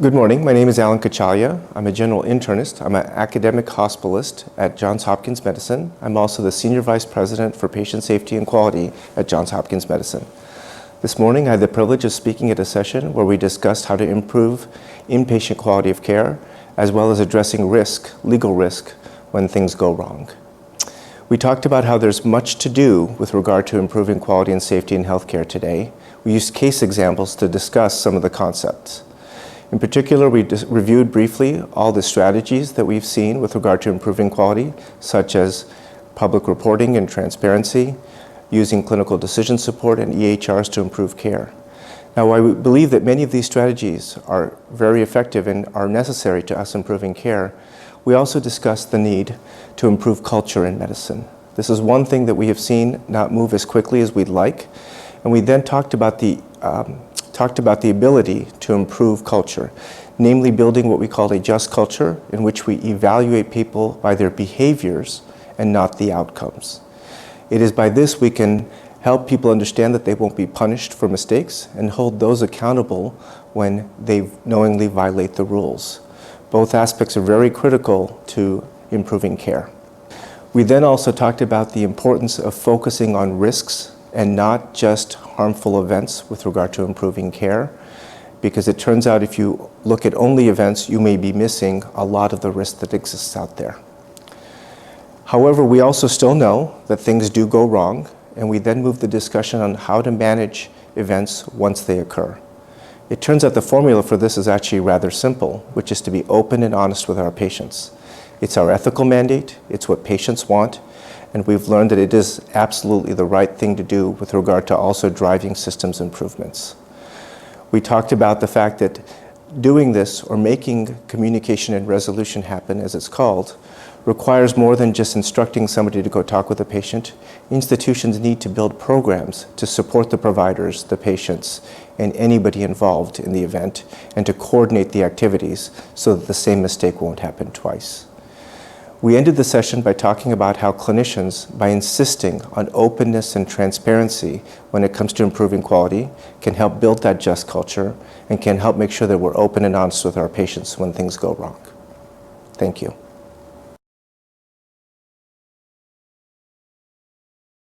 Good morning. My name is Kachalia. I'm a general internist. I'm an academic hospitalist at Johns Hopkins Medicine. I'm also the Senior Vice President for Patient Safety and Quality at Johns Hopkins Medicine. This morning, I had the privilege of speaking at a session where we discussed how to improve inpatient quality of care, as well as addressing risk, legal risk, when things go wrong. We talked about how there's much to do with regard to improving quality and safety in healthcare today. We used case examples to discuss some of the concepts. In particular, we reviewed briefly all the strategies that we've seen with regard to improving quality, such as public reporting and transparency, using clinical decision support and EHRs to improve care. Now, while we believe that many of these strategies are very effective and are necessary to us improving care, we also discussed the need to improve culture in medicine. This is one thing that we have seen not move as quickly as we'd like, and we then talked about the ability to improve culture, namely building what we call a just culture in which we evaluate people by their behaviors and not the outcomes. It is by this we can help people understand that they won't be punished for mistakes and hold those accountable when they knowingly violate the rules. Both aspects are very critical to improving care. We then also talked about the importance of focusing on risks and not just harmful events with regard to improving care, because it turns out if you look at only events, you may be missing a lot of the risk that exists out there. However, we also still know that things do go wrong, and we then move the discussion on how to manage events once they occur. It turns out the formula for this is actually rather simple, which is to be open and honest with our patients. It's our ethical mandate, it's what patients want, and we've learned that it is absolutely the right thing to do with regard to also driving systems improvements. We talked about the fact that doing this, or making communication and resolution happen, as it's called, requires more than just instructing somebody to go talk with a patient. Institutions need to build programs to support the providers, the patients, and anybody involved in the event, and to coordinate the activities so that the same mistake won't happen twice. We ended the session by talking about how clinicians, by insisting on openness and transparency when it comes to improving quality, can help build that just culture and can help make sure that we're open and honest with our patients when things go wrong. Thank you.